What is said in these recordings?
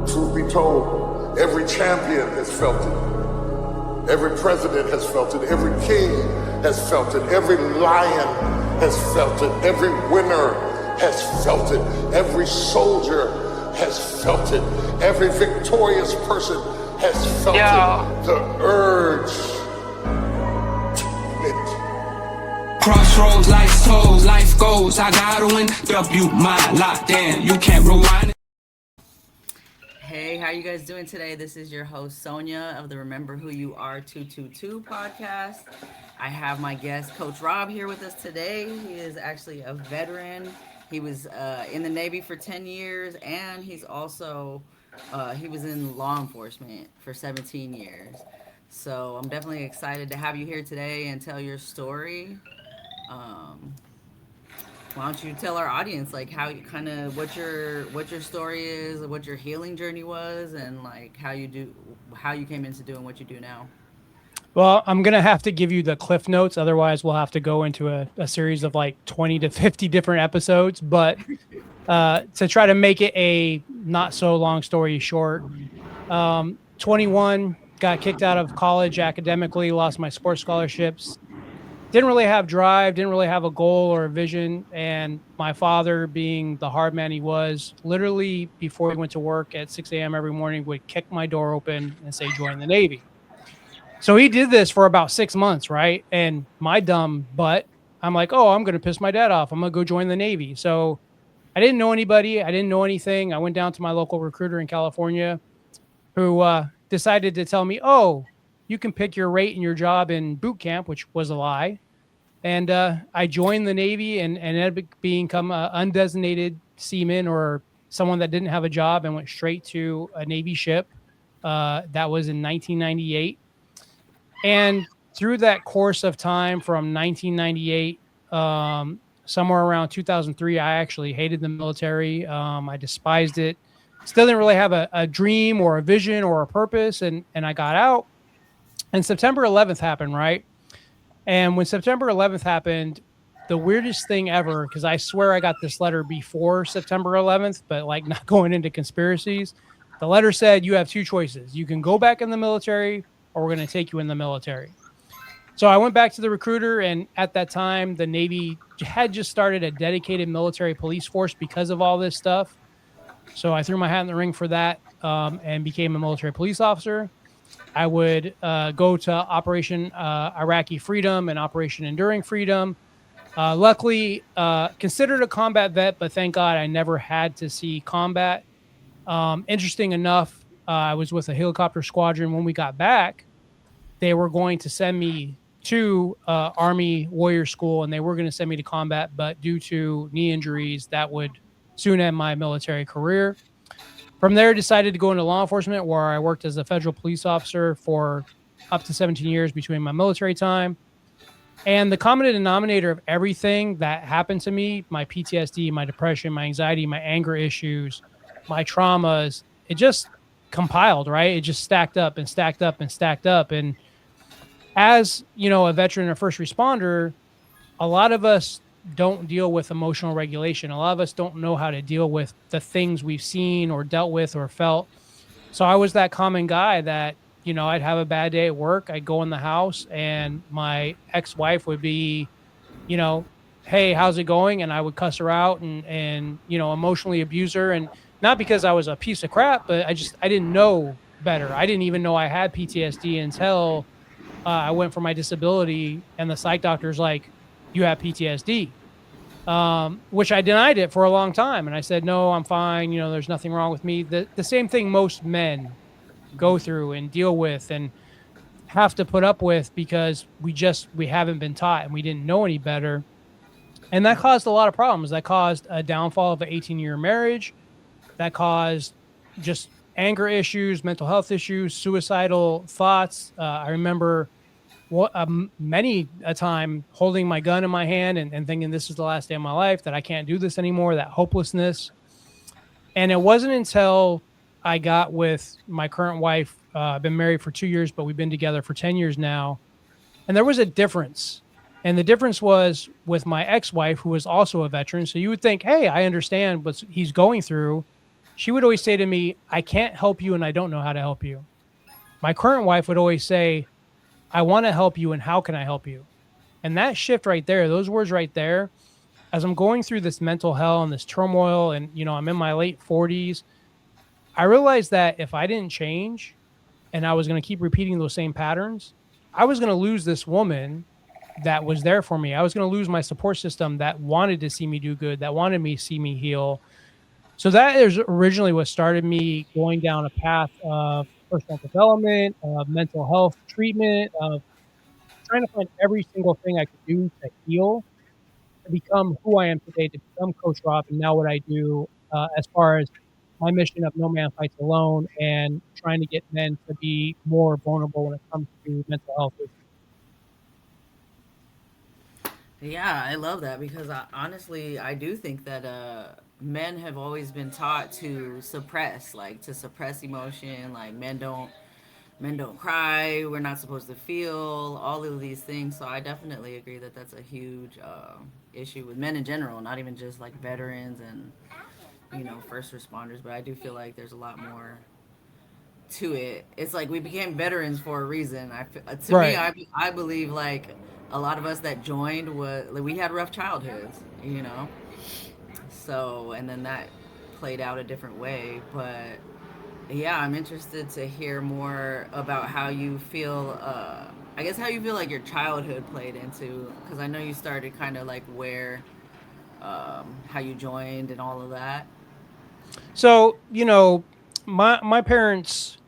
Truth be told, every champion has felt it. Every president has felt it. Every king has felt it. Every lion has felt it. Every winner has felt it. Every soldier has felt it. Every victorious person has felt it. The urge to quit. Crossroads, life's tolls, life goes. I gotta win. W my lock, damn, you can't rewind it. Hey, how you guys doing today? This is your host Sonya of the Remember Who You Are 222 podcast. I have my guest Coach Rob here with us today. He is actually a veteran. He was in the Navy for 10 years, and he's also he was in law enforcement for 17 years. So I'm definitely excited to have you here today and tell your story. Why don't you tell our audience like how you kind of what your story is, what your healing journey was, and like how you came into doing what you do now. Well, I'm going to have to give you the cliff notes. Otherwise, we'll have to go into a series of like 20 to 50 different episodes. But to try to make it a not so long story short, 21, got kicked out of college academically, lost my sports scholarships. Didn't really have drive, didn't really have a goal or a vision. And my father, being the hard man he was, literally before he went to work at 6 a.m. every morning, would kick my door open and say, join the Navy. So he did this for about 6 months, right? And my dumb butt, I'm like, oh, I'm going to piss my dad off. I'm going to go join the Navy. So I didn't know anybody. I didn't know anything. I went down to my local recruiter in California who decided to tell me, oh, you can pick your rate and your job in boot camp, which was a lie. And I joined the Navy and ended up become an undesignated seaman or someone that didn't have a job and went straight to a Navy ship. That was in 1998. And through that course of time from 1998, somewhere around 2003, I actually hated the military. I despised it. Still didn't really have a dream or a vision or a purpose. And I got out. And September 11th happened, right? And when September 11th happened, the weirdest thing ever, because I swear I got this letter before September 11th, but like not going into conspiracies. The letter said, you have two choices. You can go back in the military or we're going to take you in the military. So I went back to the recruiter, and at that time, the Navy had just started a dedicated military police force because of all this stuff. So I threw my hat in the ring for that and became a military police officer. I would go to Operation Iraqi Freedom and Operation Enduring Freedom. Luckily, considered a combat vet, but thank God I never had to see combat. Interesting enough, I was with a helicopter squadron. When we got back, they were going to send me to Army Warrior School, and they were going to send me to combat, but due to knee injuries, that would soon end my military career. From there, decided to go into law enforcement, where I worked as a federal police officer for up to 17 years between my military time. And the common denominator of everything that happened to me, my PTSD, my depression, my anxiety, my anger issues, my traumas, it just compiled, right? It just stacked up and stacked up and stacked up. And as, you know, a veteran or first responder, a lot of us don't deal with emotional regulation. A lot of us don't know how to deal with the things we've seen or dealt with or felt. So I was that common guy that, you know, I'd have a bad day at work. I'd go in the house and my ex-wife would be, you know, hey, how's it going? And I would cuss her out and, you know, emotionally abuse her. And not because I was a piece of crap, but I didn't know better. I didn't even know I had PTSD until I went for my disability and the psych doctor's like, you have PTSD, which I denied it for a long time. And I said, no, I'm fine. You know, there's nothing wrong with me. The same thing most men go through and deal with and have to put up with because we haven't been taught and we didn't know any better. And that caused a lot of problems. That caused a downfall of an 18-year marriage. That caused just anger issues, mental health issues, suicidal thoughts. I remember many a time holding my gun in my hand and thinking this is the last day of my life, that I can't do this anymore, that hopelessness. And it wasn't until I got with my current wife, I've been married for 2 years, but we've been together for 10 years now. And there was a difference. And the difference was with my ex-wife, who was also a veteran. So you would think, hey, I understand what he's going through. she would always say to me, I can't help you and I don't know how to help you. My current wife would always say, I want to help you and how can I help you? And that shift right there, those words right there, as I'm going through this mental hell and this turmoil, and I'm in my late 40s, I realized that if I didn't change and I was going to keep repeating those same patterns, I was going to lose this woman that was there for me. I was going to lose my support system that wanted to see me do good, that wanted me to see me heal. So that is originally what started me going down a path of personal development, of mental health treatment, of trying to find every single thing I could do to heal, to become who I am today, to become Coach Rob, and now what I do as far as my mission of No Man Fights Alone and trying to get men to be more vulnerable when it comes to mental health issues. Yeah, I love that because honestly, I do think that men have always been taught to suppress, like to suppress emotion. Like men don't cry. We're not supposed to feel all of these things. So I definitely agree that that's a huge issue with men in general, not even just like veterans and first responders. But I do feel like there's a lot more to it. It's like we became veterans for a reason. To me, Right. I believe like a lot of us that joined was like we had rough childhoods. So and then that played out a different way. But yeah, I'm interested to hear more about how you feel. I guess how you feel like your childhood played into, because I know you started kind of like where, how you joined and all of that. So, my parents,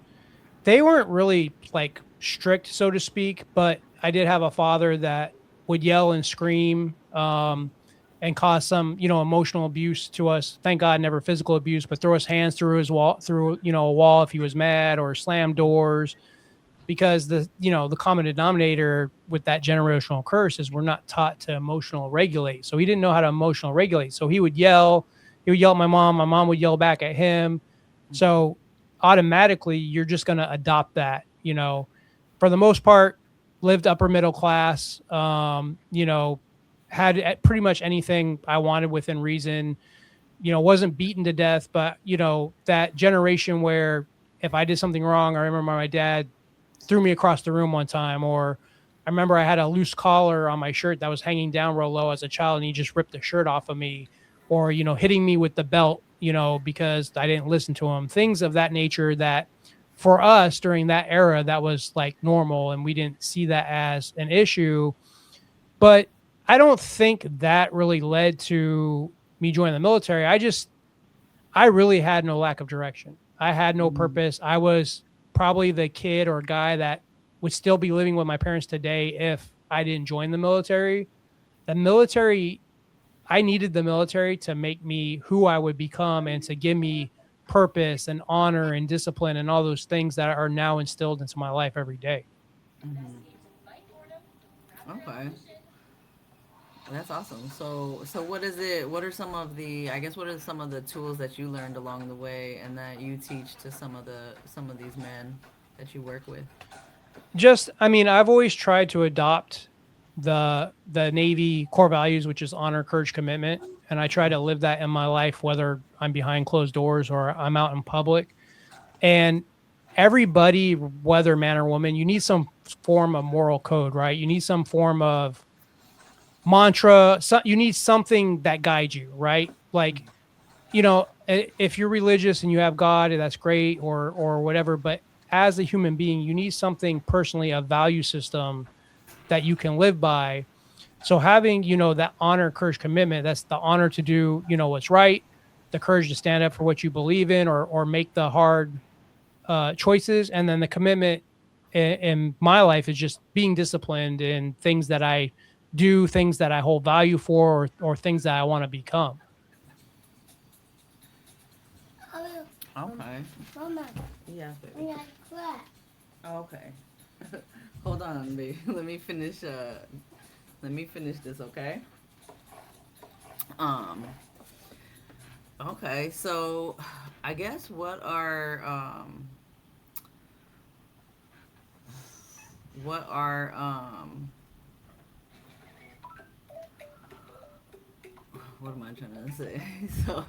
they weren't really like strict, so to speak, but I did have a father that would yell and scream, and cause some, emotional abuse to us. Thank God, never physical abuse, but throw his hands through his wall, through, a wall if he was mad, or slam doors, because the common denominator with that generational curse is we're not taught to emotional regulate. So he didn't know how to emotional regulate. So he would yell at my mom would yell back at him. So automatically you're just going to adopt that, for the most part, lived upper middle class, had pretty much anything I wanted within reason, wasn't beaten to death, but that generation where if I did something wrong, I remember my dad threw me across the room one time, or I remember I had a loose collar on my shirt that was hanging down real low as a child, and he just ripped the shirt off of me, or hitting me with the belt, because I didn't listen to him. Things of that nature that for us during that era that was like normal, and we didn't see that as an issue. But I don't think that really led to me joining the military. I really had no lack of direction. I had no Mm-hmm. purpose. I was probably the kid or guy that would still be living with my parents today if I didn't join the military. The military, I needed the military to make me who I would become and to give me purpose and honor and discipline and all those things that are now instilled into my life every day. Okay. That's awesome. So what is it? What are some of the? I guess what are some of the tools that you learned along the way, and that you teach to some of these men that you work with? I mean, I've always tried to adopt the Navy core values, which is honor, courage, commitment, and I try to live that in my life, whether I'm behind closed doors or I'm out in public. And everybody, whether man or woman, you need some form of moral code, right? You need some form of mantra. You need something that guides you, right? Like, if you're religious and you have God, that's great, or whatever. But as a human being, you need something personally, a value system that you can live by. So having, that honor, courage, commitment, that's the honor to do, what's right, the courage to stand up for what you believe in, or make the hard choices. And then the commitment in my life is just being disciplined in things that I do, things that I hold value for, or things that I want to become. Okay. Yeah, baby. Okay. Hold on, baby. Let me finish. Let me finish this. Okay. Um. Okay. So, I guess what are what am I trying to say? So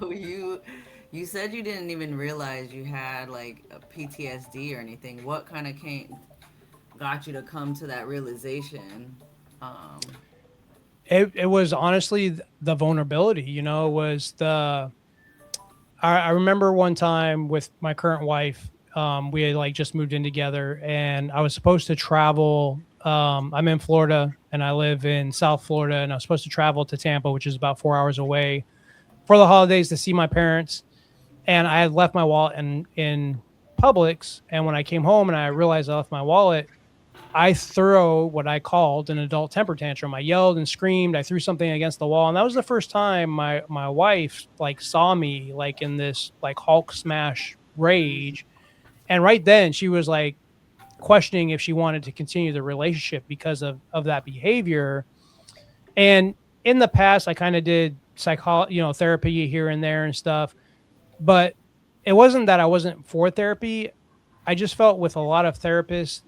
you said you didn't even realize you had like a PTSD or anything. What kind of came got you to come to that realization? Um, It was honestly the vulnerability, was I remember one time with my current wife, we had like just moved in together and I was supposed to travel. I'm in Florida and I live in South Florida, and I was supposed to travel to Tampa, which is about 4 hours away, for the holidays to see my parents. And I had left my wallet in Publix. And when I came home and I realized I left my wallet, I threw what I called an adult temper tantrum. I yelled and screamed. I threw something against the wall, and that was the first time my wife like saw me like in this like Hulk smash rage. And right then she was like questioning if she wanted to continue the relationship because of that behavior. And in the past, I kind of did therapy here and there and stuff, but it wasn't that I wasn't for therapy. I just felt with a lot of therapists,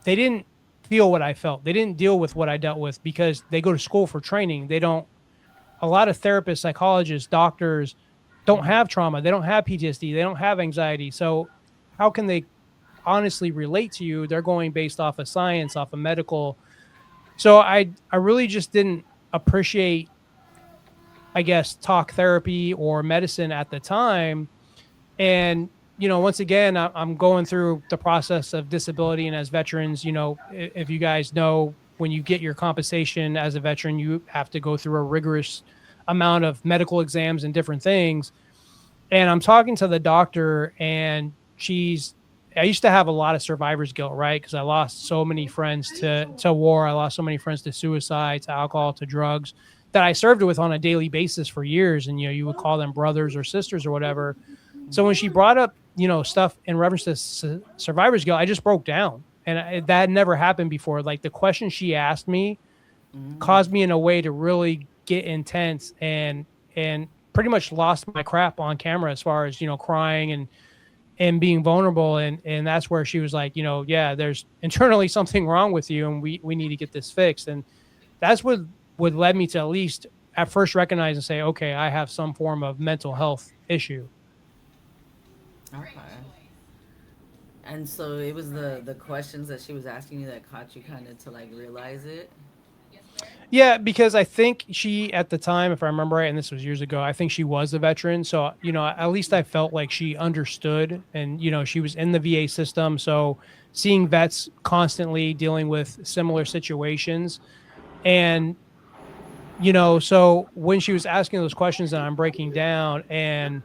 they didn't feel what I felt. They didn't deal with what I dealt with because they go to school for training. They don't, a lot of therapists, psychologists, doctors don't have trauma. They don't have PTSD. They don't have anxiety. So how can they honestly relate to you? They're going based off of science, off of medical. So I really just didn't appreciate, I guess, talk therapy or medicine at the time. And once again, I'm going through the process of disability, and as veterans, if you guys know, when you get your compensation as a veteran, you have to go through a rigorous amount of medical exams and different things. And I'm talking to the doctor, and I used to have a lot of survivor's guilt, right? Because I lost so many friends to war. I lost so many friends to suicide, to alcohol, to drugs, that I served with on a daily basis for years. And, you would call them brothers or sisters or whatever. So when she brought up, stuff in reference to survivor's guilt, I just broke down, and that never happened before. Like the question she asked me caused me in a way to really get intense and pretty much lost my crap on camera as far as, crying and being vulnerable. And that's where she was like, yeah, there's internally something wrong with you, and we need to get this fixed. And that's what led me to at least at first recognize and say, okay, I have some form of mental health issue. okay. And so it was the questions that she was asking you that caught you kind of to like realize it. Yeah, because I think she, at the time, if I remember right, and this was years ago, I think she was a veteran. So, at least I felt like she understood, and, she was in the VA system. So seeing vets constantly dealing with similar situations. And, so when she was asking those questions that I'm breaking down, and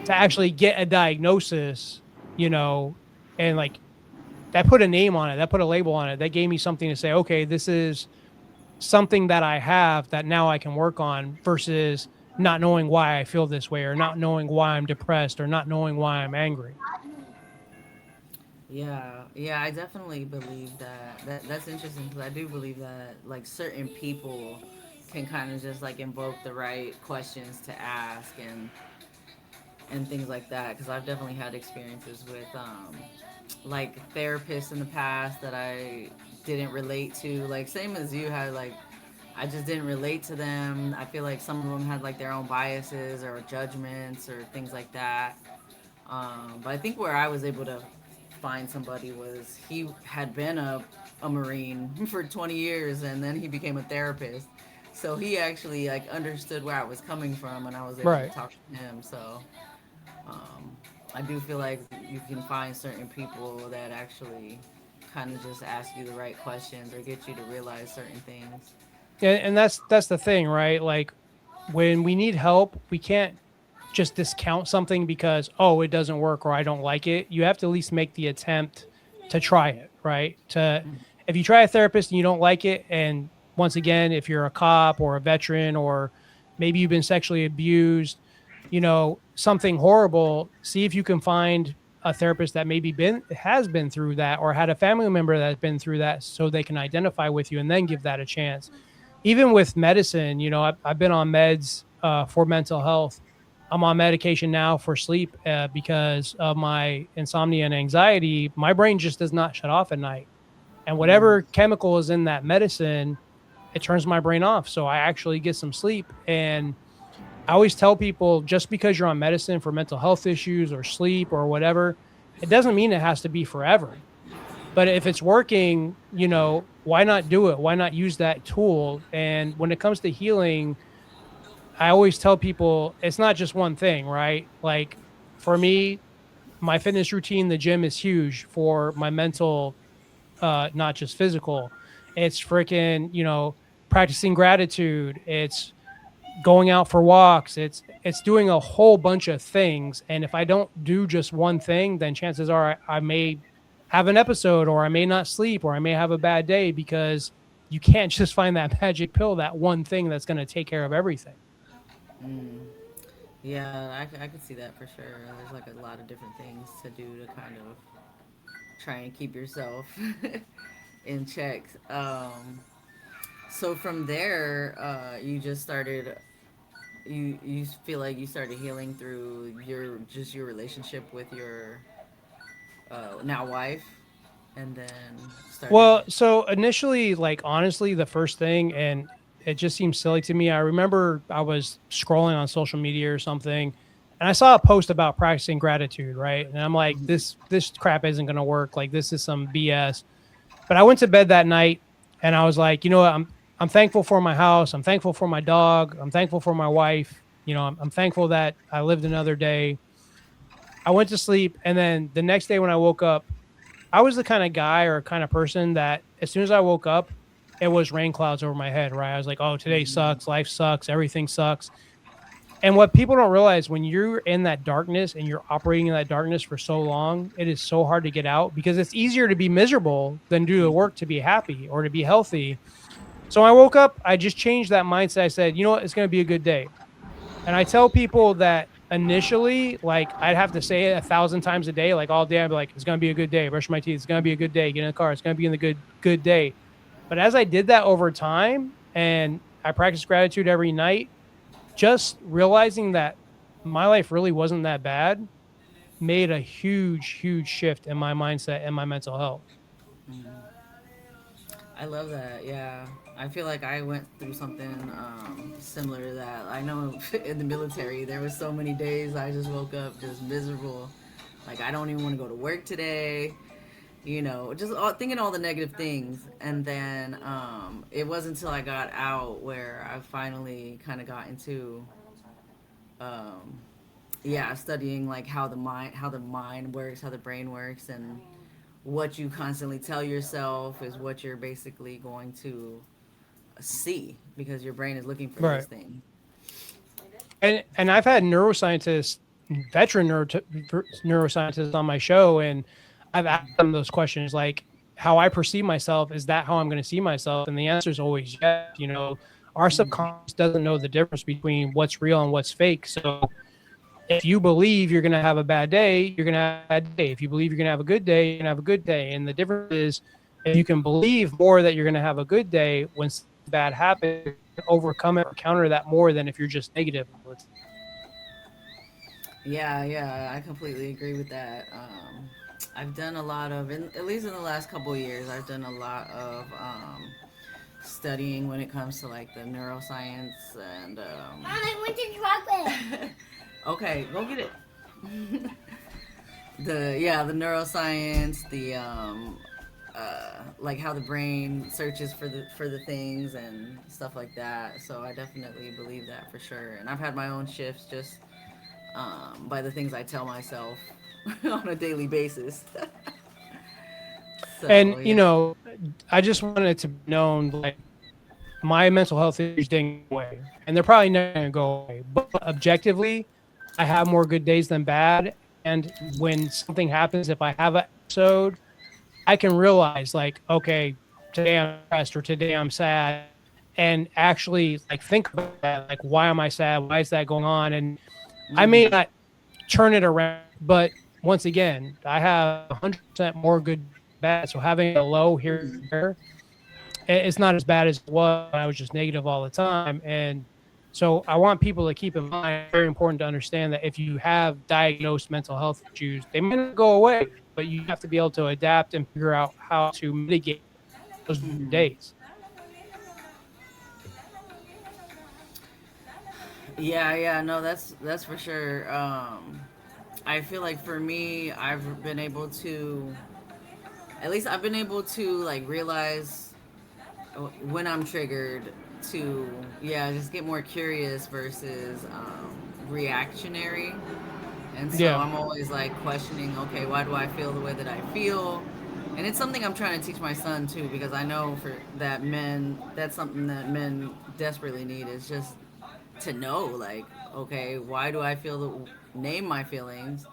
to actually get a diagnosis, and like that put a name on it, that put a label on it, that gave me something to say, okay, this is something that I have that now I can work on, versus not knowing why I feel this way, or not knowing why I'm depressed, or not knowing why I'm angry. Yeah, I definitely believe that's interesting, because I do believe that like certain people can kind of just like invoke the right questions to ask and things like that, because I've definitely had experiences with like therapists in the past that I didn't relate to, like same as you had, like I just didn't relate to them. I feel like some of them had like their own biases or judgments or things like that. But I think where I was able to find somebody was he had been a Marine for 20 years, and then he became a therapist. So he actually like understood where I was coming from, and I was able to Right. talk to him. So um, I do feel like you can find certain people that actually kind of just ask you the right questions or get you to realize certain things. And that's the thing, right? Like when we need help, we can't just discount something because, oh, it doesn't work or I don't like it. You have to at least make the attempt to try it, right? If you try a therapist and you don't like it, and once again, if you're a cop or a veteran, or maybe you've been sexually abused, something horrible, see if you can find a therapist that maybe has been through that, or had a family member that's been through that, so they can identify with you and then give that a chance. Even with medicine, I've been on meds for mental health. I'm on medication now for sleep because of my insomnia and anxiety. My brain just does not shut off at night. And whatever chemical is in that medicine it turns my brain off. So I actually get some sleep. And I always tell people, just because you're on medicine for mental health issues or sleep or whatever, it doesn't mean it has to be forever. But if it's working, why not do it? Why not use that tool? And when it comes to healing, I always tell people it's not just one thing, right? Like for me, my fitness routine, the gym is huge for my mental, not just physical. It's freaking, practicing gratitude. It's going out for walks. It's doing a whole bunch of things. And if I don't do just one thing, then chances are I may have an episode, or I may not sleep, or I may have a bad day, because you can't just find that magic pill, that one thing that's going to take care of everything. Yeah, I could see that for sure. There's like a lot of different things to do to kind of try and keep yourself in check. So from there, you just started. You feel like you started healing through your relationship with your now wife, and then started. Well, so initially, like honestly, the first thing, and it just seems silly to me. I remember I was scrolling on social media or something, and I saw a post about practicing gratitude, right? And I'm like, this crap isn't going to work. Like this is some BS. But I went to bed that night, and I was like, you know what? I'm thankful for my house. I'm thankful for my dog. I'm thankful for my wife. I'm thankful that I lived another day. I went to sleep, and then the next day when I woke up, I was the kind of guy or kind of person that as soon as I woke up, it was rain clouds over my head, right? I was like, oh, today sucks. Life sucks. Everything sucks. And what people don't realize, when you're in that darkness and you're operating in that darkness for so long, it is so hard to get out, because it's easier to be miserable than do the work to be happy or to be healthy. So when I woke up, I just changed that mindset. I said, you know what? It's going to be a good day. And I tell people that initially, like I'd have to say it 1,000 times a day, like all day. I'd be like, it's going to be a good day. Brush my teeth. It's going to be a good day. Get in the car. It's going to be in the good day. But as I did that over time, and I practiced gratitude every night, just realizing that my life really wasn't that bad made a huge, huge shift in my mindset and my mental health. I love that. Yeah, I feel like I went through something similar to that. I know in the military there was so many days I just woke up just miserable. Like I don't even want to go to work today. Just thinking all the negative things. And then it wasn't until I got out where I finally kind of got into, studying like how the mind works, how the brain works, and what you constantly tell yourself is what you're basically going to see, because your brain is looking for Right. those things. And I've had veteran neuroscientists on my show, and I've asked them those questions, like how I perceive myself. Is that how I'm going to see myself? And the answer is always yes. Our subconscious doesn't know the difference between what's real and what's fake. So if you believe you're going to have a bad day, you're going to have a bad day. If you believe you're going to have a good day, you're going to have a good day. And the difference is, if you can believe more that you're going to have a good day, when something bad happens, you can overcome it or counter that more than if you're just negative. Yeah, I completely agree with that. I've done a lot of, at least in the last couple of years, I've done a lot of studying when it comes to like the neuroscience and. Mom, I want the chocolate. Okay, go get it. The neuroscience, the like how the brain searches for the things and stuff like that. So I definitely believe that for sure. And I've had my own shifts just by the things I tell myself on a daily basis. So, And yeah. I just wanted it to be known, like my mental health issues didn't go away, and they're probably never going to go away. But objectively, I have more good days than bad. And when something happens, if I have an episode, I can realize like, okay, today I'm stressed or today I'm sad, and actually like think about that. Like, why am I sad? Why is that going on? And I may not turn it around, but once again, I have 100% more good bad. So having a low here and there, it's not as bad as it was when I was just negative all the time. And so I want people to keep in mind, it's very important to understand that if you have diagnosed mental health issues, they may not go away, but you have to be able to adapt and figure out how to mitigate those days. Yeah, no, that's for sure. I feel like for me, I've been able to, at least I've been able to like realize when I'm triggered to, yeah, just get more curious versus reactionary. And so Yeah. I'm always like questioning, okay, why do I feel the way that I feel? And it's something I'm trying to teach my son too, because I know for that men, that's something that men desperately need is just to know, like, okay, why do I feel name my feelings?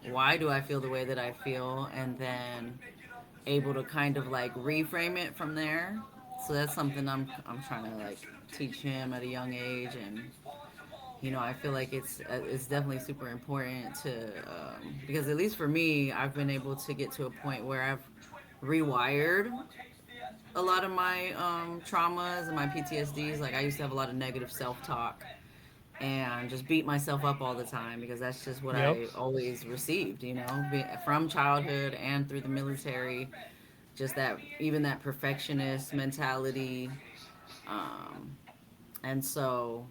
Why do I feel the way that I feel? And then able to kind of like reframe it from there. So that's something I'm trying to like teach him at a young age, and I feel like it's definitely super important to because at least for me, I've been able to get to a point where I've rewired a lot of my traumas and my PTSDs. Like I used to have a lot of negative self-talk and just beat myself up all the time because that's just what Yep. I always received, from childhood and through the military. Just that, even that perfectionist mentality. Um, and so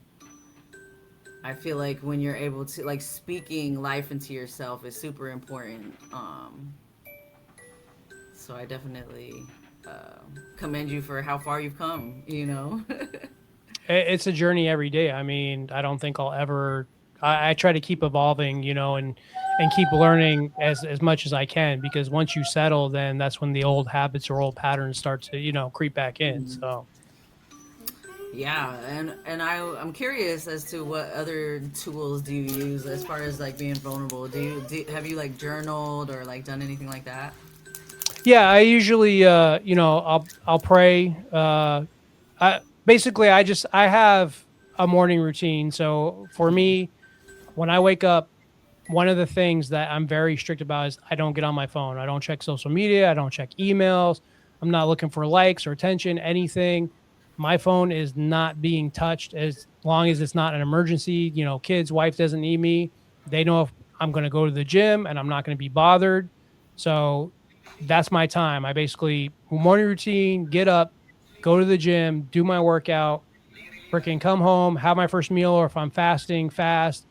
I feel like when you're able to, like, speaking life into yourself is super important. So I definitely commend you for how far you've come. It's a journey every day. I mean, I don't think I'll ever. I try to keep evolving, and keep learning as much as I can, because once you settle, then that's when the old habits or old patterns start to creep back in. So Yeah, and I'm curious as to what other tools do you use as far as like being vulnerable. Have you like journaled or like done anything like that? yeah, I usually I'll pray. I have a morning routine. So for me, when I wake up, one of the things that I'm very strict about is I don't get on my phone. I don't check social media. I don't check emails. I'm not looking for likes or attention, anything. My phone is not being touched as long as it's not an emergency. Kids, wife doesn't need me. They know if I'm going to go to the gym and I'm not going to be bothered. So that's my time. I basically morning routine, get up, go to the gym, do my workout, freaking come home, have my first meal, or if I'm fasting, fast.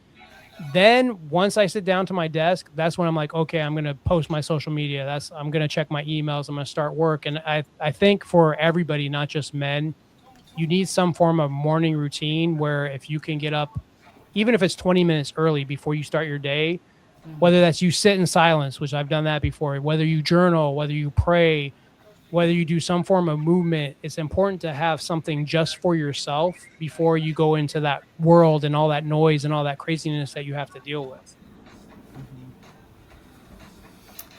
Then once I sit down to my desk, that's when I'm like, okay, I'm gonna post my social media. I'm gonna check my emails. I'm gonna start work. And I think for everybody, not just men, you need some form of morning routine where if you can get up, even if it's 20 minutes early before you start your day, whether that's you sit in silence, which I've done that before, whether you journal, whether you pray, whether you do some form of movement, it's important to have something just for yourself before you go into that world and all that noise and all that craziness that you have to deal with.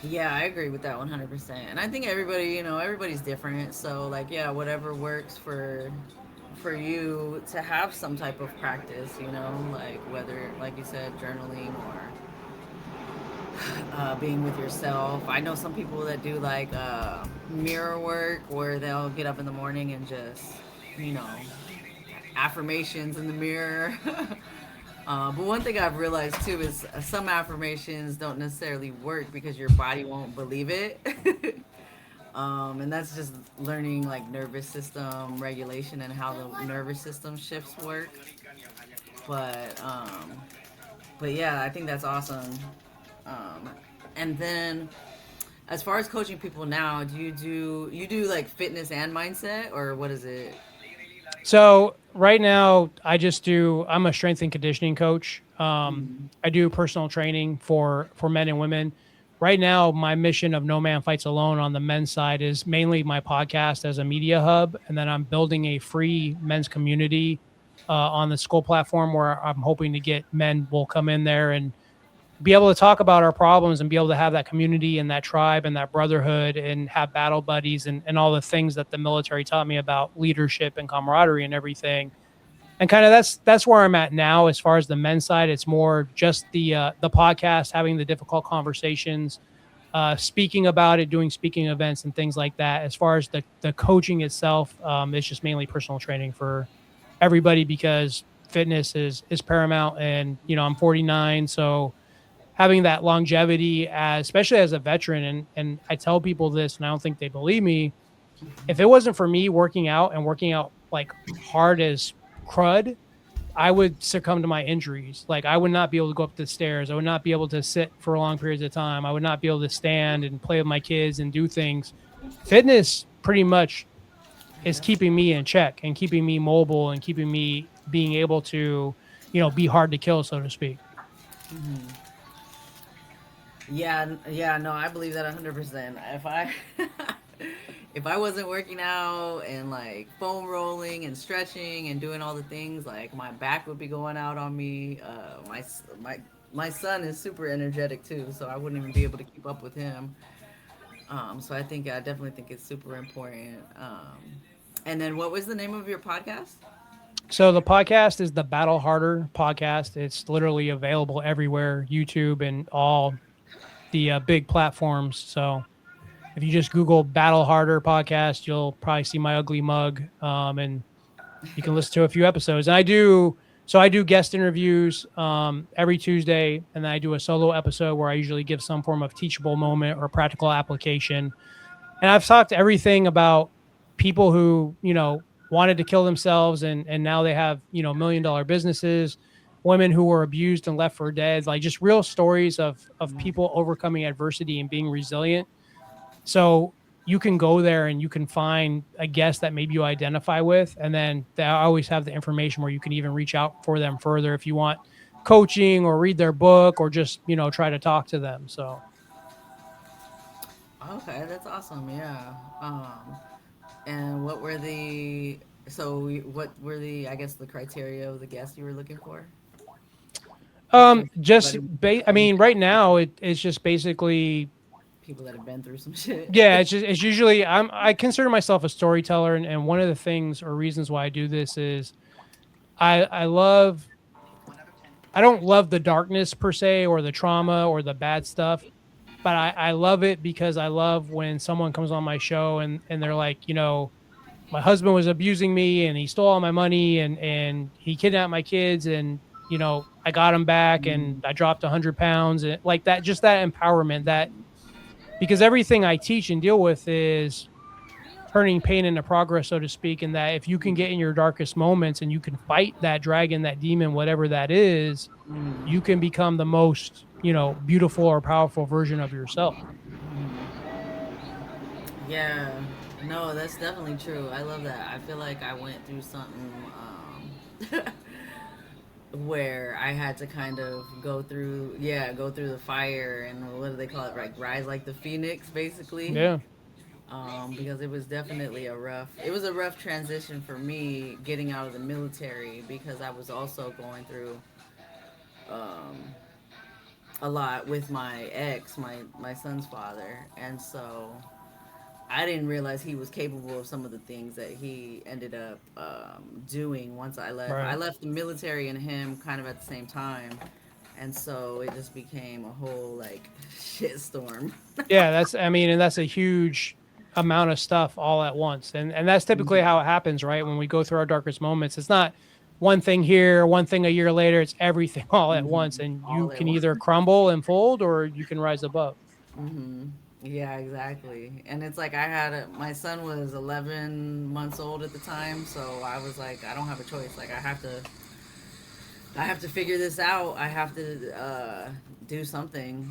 Yeah, I agree with that 100%. And I think everybody's different. So like, yeah, whatever works for you to have some type of practice, like whether, like you said, journaling or being with yourself. I know some people that do like mirror work where they'll get up in the morning and just, you know, affirmations in the mirror. But one thing I've realized too is some affirmations don't necessarily work because your body won't believe it. And that's just learning like nervous system regulation and how the nervous system shifts work. But but yeah, I think that's awesome. Um, and then as far as coaching people now, do you do like fitness and mindset, or what is it? So right now, I'm a strength and conditioning coach. I do personal training for men and women. Right now, my mission of No Man Fights Alone on the men's side is mainly my podcast as a media hub, and then I'm building a free men's community on the school platform where I'm hoping to get men will come in there and be able to talk about our problems and be able to have that community and that tribe and that brotherhood and have battle buddies and all the things that the military taught me about leadership and camaraderie and everything. And kind of that's where I'm at now as far as the men's side. It's more just the podcast, having the difficult conversations, speaking about it, doing speaking events and things like that. As far as the coaching itself, it's just mainly personal training for everybody because fitness is paramount. And I'm 49, so having that longevity, especially as a veteran, and I tell people this, and I don't think they believe me. If it wasn't for me working out and working out like hard as crud, I would succumb to my injuries. Like I would not be able to go up the stairs. I would not be able to sit for long periods of time. I would not be able to stand and play with my kids and do things. Fitness pretty much is keeping me in check and keeping me mobile and keeping me being able to, be hard to kill, so to speak. Yeah, no, I believe that 100%. If I if I wasn't working out and like foam rolling and stretching and doing all the things, like my back would be going out on me. My son is super energetic too, so I wouldn't even be able to keep up with him. So I definitely think it's super important. And then what was the name of your podcast? So the podcast is the Battle Harder podcast. It's literally available everywhere, YouTube and all the big platforms. So if you just Google Battle Harder podcast, you'll probably see my ugly mug, and you can listen to a few episodes. And I do guest interviews every Tuesday, and then I do a solo episode where I usually give some form of teachable moment or practical application. And I've talked everything about people who, wanted to kill themselves and now they have, $1 million businesses, women who were abused and left for dead, like just real stories of people overcoming adversity and being resilient. So you can go there and you can find a guest that maybe you identify with. And then they always have the information where you can even reach out for them further if you want coaching or read their book or just, try to talk to them. So Okay, that's awesome. Yeah. And what were the I guess the criteria of the guest you were looking for? just, Anybody- I mean, right now it's just basically, People that have been through some shit. yeah, it's usually I consider myself a storyteller, and one of the things or reasons why I do this is I love I don't love the darkness per se or the trauma or the bad stuff, but I love it because I love when someone comes on my show and they're like, my husband was abusing me and he stole all my money and he kidnapped my kids and I got him back and I dropped 100 pounds and like that, just that empowerment, that because everything I teach and deal with is turning pain into progress, so to speak. And that if you can get in your darkest moments and you can fight that dragon, that demon, whatever that is, you can become the most, beautiful or powerful version of yourself. Yeah. No, that's definitely true. I love that. I feel like I went through something where I had to kind of go through the fire and what do they call it? Like rise like the phoenix, basically. Yeah. Because it was a rough transition for me getting out of the military because I was also going through um, a lot with my ex, my son's father, and so I didn't realize he was capable of some of the things that he ended up doing once I left. Right. I left the military and him kind of at the same time, and so it just became a whole like shitstorm. Yeah, and that's a huge amount of stuff all at once. And that's typically how it happens, right? When we go through our darkest moments, it's not one thing here, one thing a year later, it's everything all at once. And you All at can once. either crumble and fold or you can rise above. Yeah, exactly. And it's like my son was 11 months old at the time, so I was like, I don't have a choice. Like I have to figure this out. I have to do something.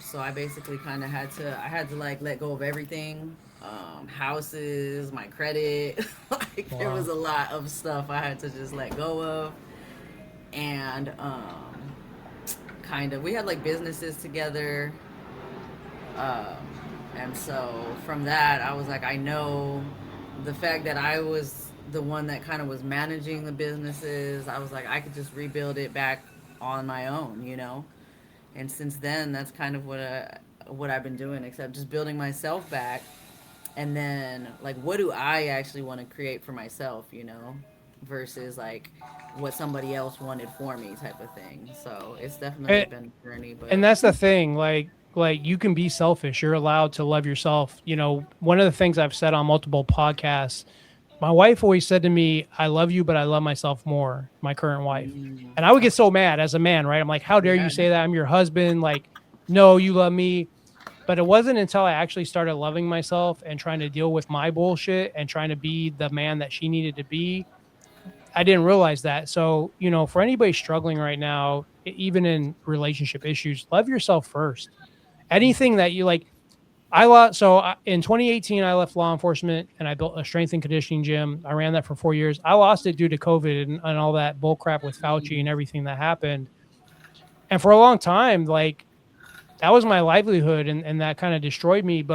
So I basically kind of I had to like let go of everything, houses, my credit. Like there was a lot of stuff I had to just let go of, and kind of we had like businesses together. Um, and so from that, I was like, I know the fact that I was the one that kind of was managing the businesses, I was like, I could just rebuild it back on my own, And since then, that's kind of what I've been doing, except just building myself back. And then, like, what do I actually want to create for myself, versus like what somebody else wanted for me, type of thing. So it's definitely been a journey. But And that's the thing, like you can be selfish. You're allowed to love yourself. One of the things I've said on multiple podcasts, my wife always said to me, I love you, but I love myself more, my current wife. And I would get so mad as a man, right? I'm like, how dare you say that? I'm your husband. Like, no, you love me. But it wasn't until I actually started loving myself and trying to deal with my bullshit and trying to be the man that she needed to be I didn't realize that. So, for anybody struggling right now, even in relationship issues, love yourself first. Anything that you like, in 2018, I left law enforcement and I built a strength and conditioning gym. I ran that for 4 years. I lost it due to COVID and all that bull crap with Fauci and everything that happened. And for a long time, like that was my livelihood and that kind of destroyed me.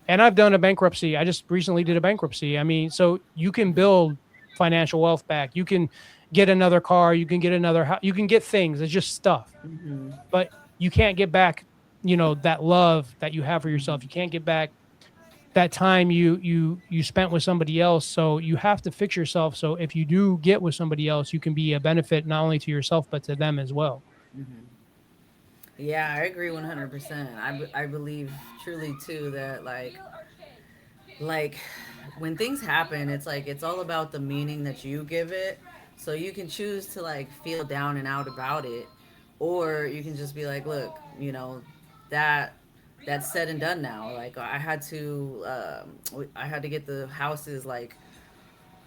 And I've done a bankruptcy. I just recently did a bankruptcy. I mean, so you can build financial wealth back. You can get another car. You can get another house. You can get things. It's just stuff, Mm-hmm. but you can't get back, that love that you have for yourself. You can't get back that time you spent with somebody else. So you have to fix yourself. So if you do get with somebody else, you can be a benefit not only to yourself but to them as well. Mm-hmm. Yeah, I agree 100%. I believe truly too that like when things happen, it's like it's all about the meaning that you give it. So you can choose to like feel down and out about it, or you can just be like, look, that that's said and done now. Like I had to get the houses like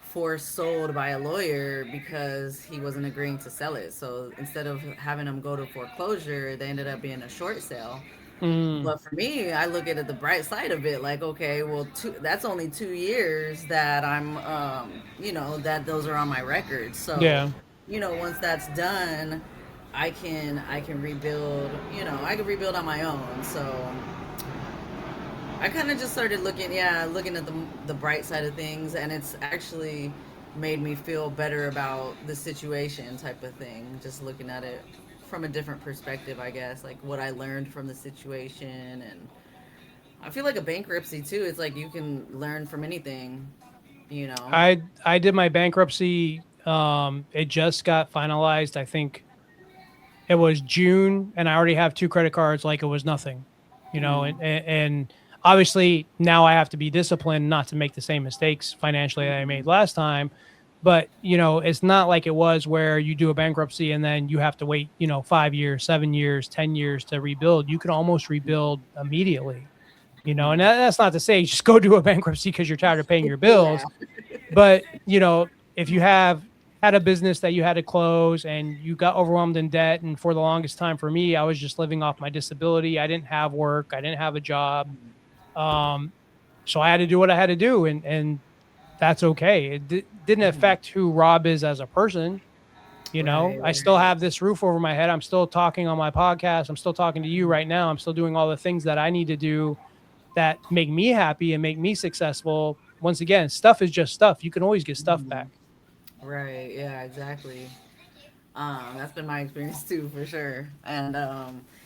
force sold by a lawyer because he wasn't agreeing to sell it. So instead of having them go to foreclosure, they ended up being a short sale. Mm, But for me, I look at it the bright side of it. Like, okay, well, that's only 2 years that that those are on my record. So, yeah. once that's done, I can rebuild. I can rebuild on my own. So I kind of just started looking at the bright side of things, and it's actually made me feel better about the situation, type of thing. Just looking at it from a different perspective, I guess, like what I learned from the situation, and I feel like a bankruptcy too. It's like you can learn from anything, you know. I did my bankruptcy. It just got finalized. I think it was June, and I already have two credit cards like it was nothing, Mm, and obviously now I have to be disciplined not to make the same mistakes financially that I made last time. But it's not like it was where you do a bankruptcy and then you have to wait, 5 years, 7 years, 10 years to rebuild. You can almost rebuild immediately, and that's not to say just go do a bankruptcy because you're tired of paying your yeah. bills. But if you have had a business that you had to close and you got overwhelmed in debt, and for the longest time for me, I was just living off my disability. I didn't have work. I didn't have a job. Um, so I had to do what I had to do, and that's okay. It didn't Mhm. affect who Rob is as a person. Right, I still right. have this roof over my head. I'm still talking on my podcast. I'm still talking to you right now. I'm still doing all the things that I need to do that make me happy and make me successful. Once again, stuff is just stuff. You can always get stuff Mhm. back. Right, yeah, exactly. That's been my experience too, for sure. And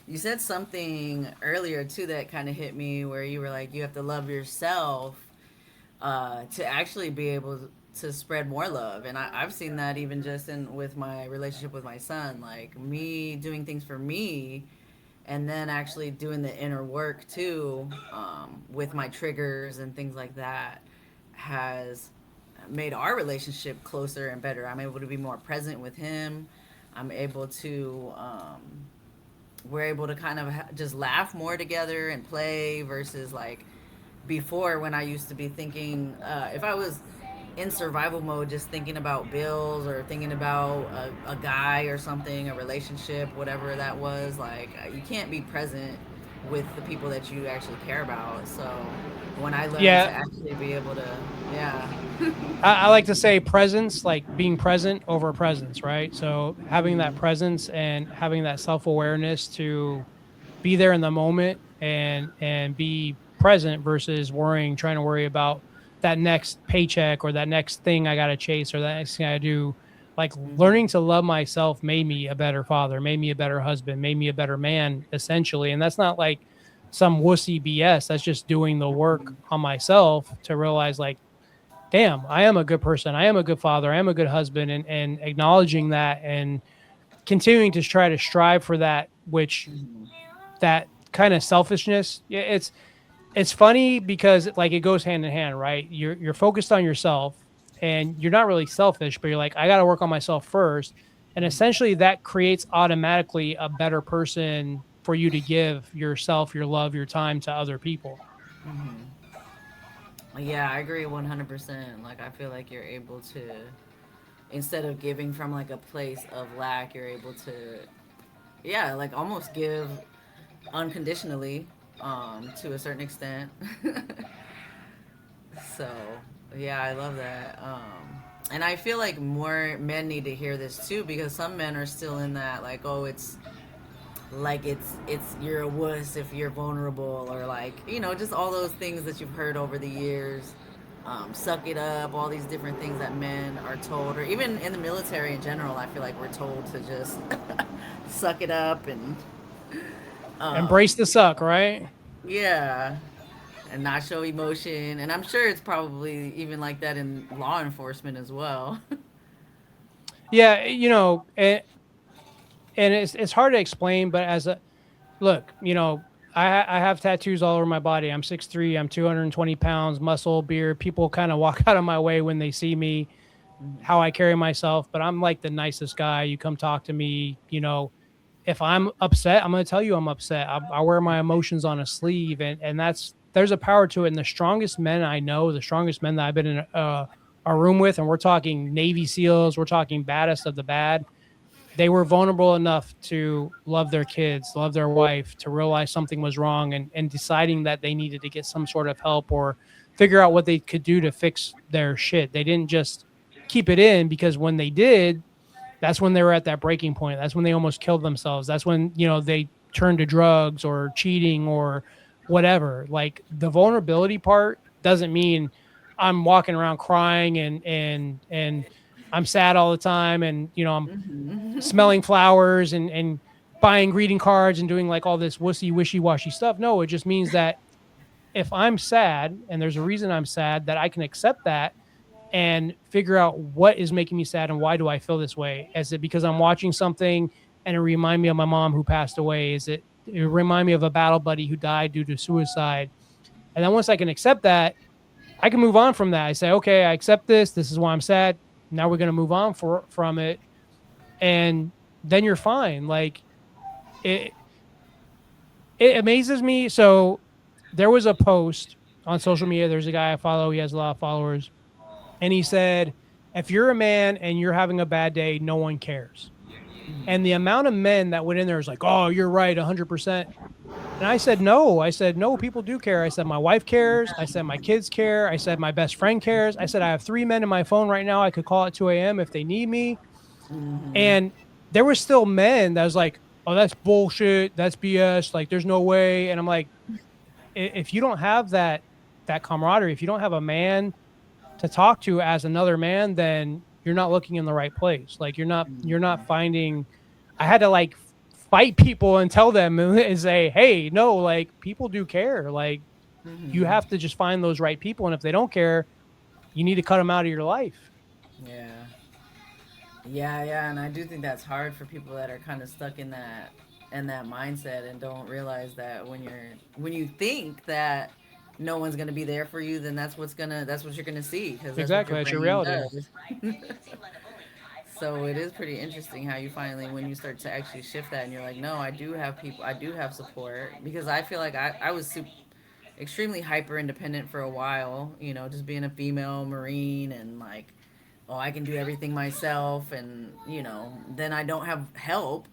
you said something earlier too that kind of hit me, where you were like, you have to love yourself to actually be able to spread more love. And I've seen that even just in with my relationship with my son, like me doing things for me, and then actually doing the inner work too, with my triggers and things like that, has made our relationship closer and better. I'm able to be more present with him. I'm able to we're able to kind of just laugh more together and play, versus like before, when I used to be thinking, if I was in survival mode, just thinking about bills or thinking about a guy or something, a relationship, whatever that was, like you can't be present with the people that you actually care about. So when I learned to Yeah, actually be able to, yeah. I like to say presence, like being present over presence, right? So having that Mhm. presence and having that self awareness to be there in the moment and be present versus trying to worry about that next paycheck or that next thing I got to chase or that next thing I do. Like learning Mhm. to love myself made me a better father, made me a better husband, made me a better man, essentially. And that's not like some wussy BS. That's just doing the work Mhm. on myself to realize, like, damn, I am a good person. I am a good father. I am a good husband, and acknowledging that and continuing to try to strive for that, which Mhm. that kind of selfishness. Yeah, it's funny because like it goes hand in hand, right? You're focused on yourself and you're not really selfish, but you're like, I got to work on myself first. And essentially that creates automatically a better person for you to give yourself, your love, your time to other people. Mhm. Yeah, I agree 100%. Like I feel like you're able to. instead of giving from like a place of lack, you're able to, yeah, like almost give unconditionally, to a certain extent. So, yeah, I love that. And I feel like more men need to hear this too, because some men are still in that like, oh, it's like it's you're a wuss if you're vulnerable, or like, just all those things that you've heard over the years. Suck it up, all these different things that men are told, or even in the military in general. I feel like we're told to just suck it up and Embrace the suck, right? yeah, and not show emotion. And I'm sure it's probably even like that in law enforcement as well. Yeah, and it's hard to explain, but as a look, I have tattoos all over my body. I'm 6'3", I'm 220 pounds, muscle, beard. People kind of walk out of my way when they see me, how I carry myself, but I'm like the nicest guy. You come talk to me, if I'm upset, I'm going to tell you I'm upset. I wear my emotions on a sleeve, and there's a power to it. And the strongest men I know, the strongest men that I've been in a room with, and we're talking Navy SEALs, we're talking baddest of the bad, they were vulnerable enough to love their kids, love their wife, to realize something was wrong, and deciding that they needed to get some sort of help or figure out what they could do to fix their shit. They didn't just keep it in, because when they did, that's when they were at that breaking point. That's when they almost killed themselves. That's when, they turned to drugs or cheating or whatever. Like, the vulnerability part doesn't mean I'm walking around crying and I'm sad all the time, and I'm smelling flowers and buying greeting cards and doing like all this wussy wishy-washy stuff. No, it just means that if I'm sad and there's a reason I'm sad, that I can accept that and figure out what is making me sad and why do I feel this way. Is it because I'm watching something and it remind me of my mom who passed away? Is it remind me of a battle buddy who died due to suicide? And then once I can accept that, I can move on from that. I say, okay, I accept this. This is why I'm sad. Now we're going to move on from it. And then you're fine. Like, it amazes me. So there was a post on social media. There's a guy I follow. He has a lot of followers. And he said, if you're a man and you're having a bad day, no one cares. And the amount of men that went in there is like, oh, you're right, 100%. And I said, no, people do care. I said, my wife cares. I said, my kids care. I said, my best friend cares. I said, I have 3 men in my phone right now. I could call at 2 a.m. if they need me. And there were still men that was like, oh, that's bullshit. That's BS. Like, there's no way. And I'm like, if you don't have that camaraderie, if you don't have a man to talk to as another man, then you're not looking in the right place. Like, you're not finding. I had to like fight people and tell them and say, hey, no, like, people do care. Like, you have to just find those right people. And if they don't care, you need to cut them out of your life. Yeah, and I do think that's hard for people that are kind of stuck in that mindset and don't realize that when you think that no one's gonna be there for you, then that's what you're gonna see, because Exactly, that's your reality. So it is pretty interesting how you finally, when you start to actually shift that, and you're like, no, I do have people, I do have support, because I feel like I was extremely hyper independent for a while, just being a female Marine, and like, oh, I can do everything myself, and then I don't have help.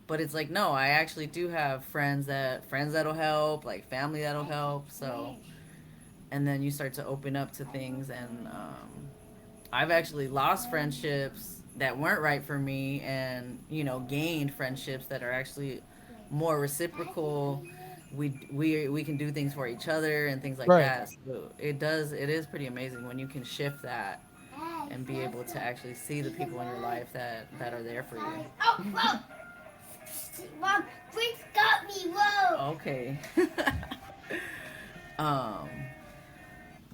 But it's like, no, I actually do have friends that'll help, like family that'll help. So, and then you start to open up to things, and I've actually lost friendships that weren't right for me, and gained friendships that are actually more reciprocal. We can do things for each other and things like Right. that. So it is pretty amazing when you can shift that and be able to actually see the people in your life that are there for you. Oh, whoa. Mom, Prince got me, whoa. Okay.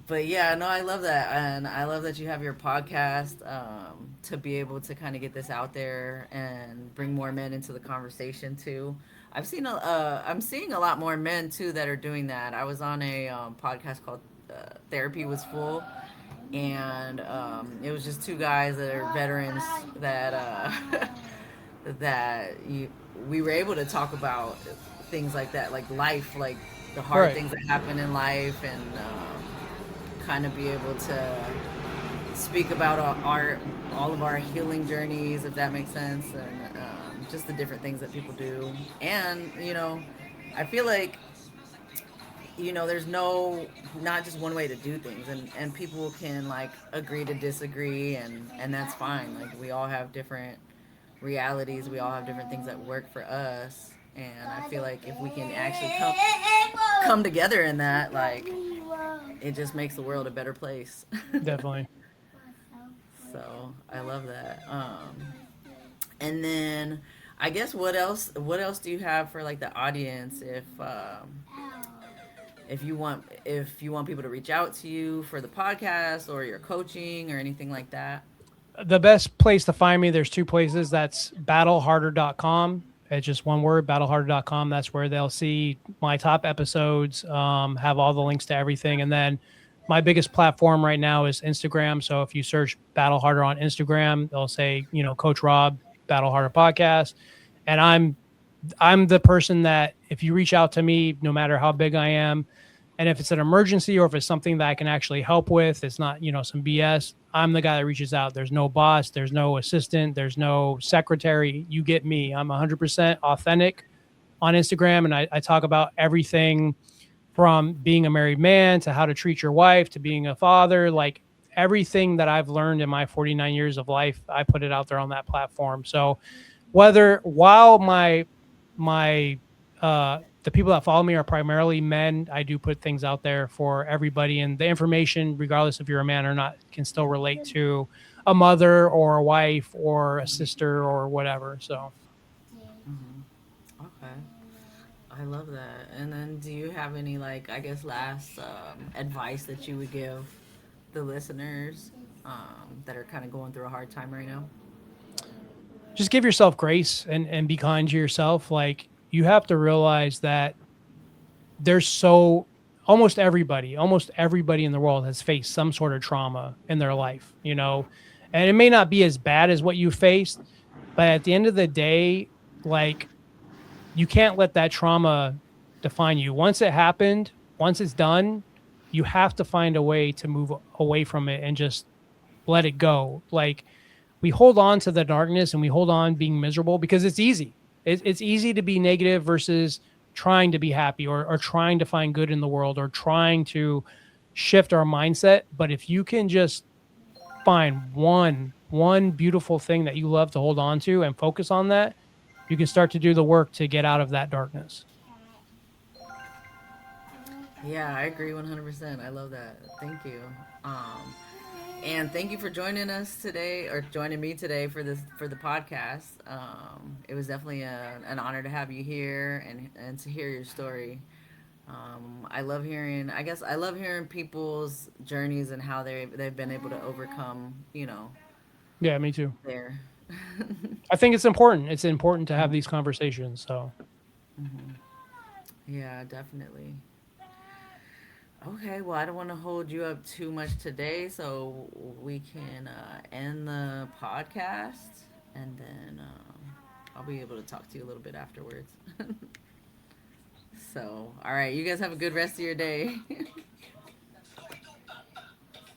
But yeah, no, I love that, and I love that you have your podcast, to be able to kind of get this out there and bring more men into the conversation too. I'm seeing a lot more men too that are doing that. I was on a podcast called Therapy Was Full, and it was just 2 guys that are veterans that we were able to talk about things like that, like life, like the hard Right. things that happen in life, and kind of be able to speak about all of our healing journeys, if that makes sense, and just the different things that people do. And I feel like there's not just one way to do things, and people can like agree to disagree, and that's fine. Like we all have different realities, we all have different things that work for us, and I feel like if we can actually come together in that, like it just makes the world a better place. Definitely. So I love that. And then I guess what else do you have for like the audience, if you want people to reach out to you for the podcast or your coaching or anything like that? The best place to find me, there's two places. That's battleharder.com. It's just one word, battleharder.com. That's where they'll see my top episodes, have all the links to everything. And then my biggest platform right now is Instagram. So if you search Battle Harder on Instagram, they'll say, Coach Rob, Battle Harder podcast. And I'm the person that if you reach out to me, no matter how big I am, and if it's an emergency or if it's something that I can actually help with, it's not, some BS. I'm the guy that reaches out. There's no boss. There's no assistant. There's no secretary. You get me. I'm 100% authentic on Instagram. And I talk about everything from being a married man to how to treat your wife to being a father. Like everything that I've learned in my 49 years of life, I put it out there on that platform. So while the people that follow me are primarily men, I do put things out there for everybody, and the information, regardless if you're a man or not, can still relate to a mother or a wife or a sister or whatever. So Okay, I love that. And then do you have any, like, I guess last advice that you would give the listeners that are kind of going through a hard time right now? just give yourself grace and be kind to yourself. Like you have to realize that there's almost everybody in the world has faced some sort of trauma in their life, and it may not be as bad as what you faced, but at the end of the day, like you can't let that trauma define you. Once it happened, once it's done, you have to find a way to move away from it and just let it go. Like we hold on to the darkness and we hold on being miserable because it's easy. It's easy to be negative versus trying to be happy or trying to find good in the world or trying to shift our mindset. But if you can just find one beautiful thing that you love to hold on to and focus on that, you can start to do the work to get out of that darkness. Yeah, I agree 100%. I love that. Thank you. And thank you for joining us today, or joining me today for the podcast. It was definitely an honor to have you here and to hear your story. I love hearing. I love hearing people's journeys and how they've been able to overcome. Yeah, me too. Their. I think it's important. It's important to have these conversations. So Yeah, definitely. Okay, well, I don't want to hold you up too much today, so we can end the podcast, and then I'll be able to talk to you a little bit afterwards. So, all right, you guys have a good rest of your day.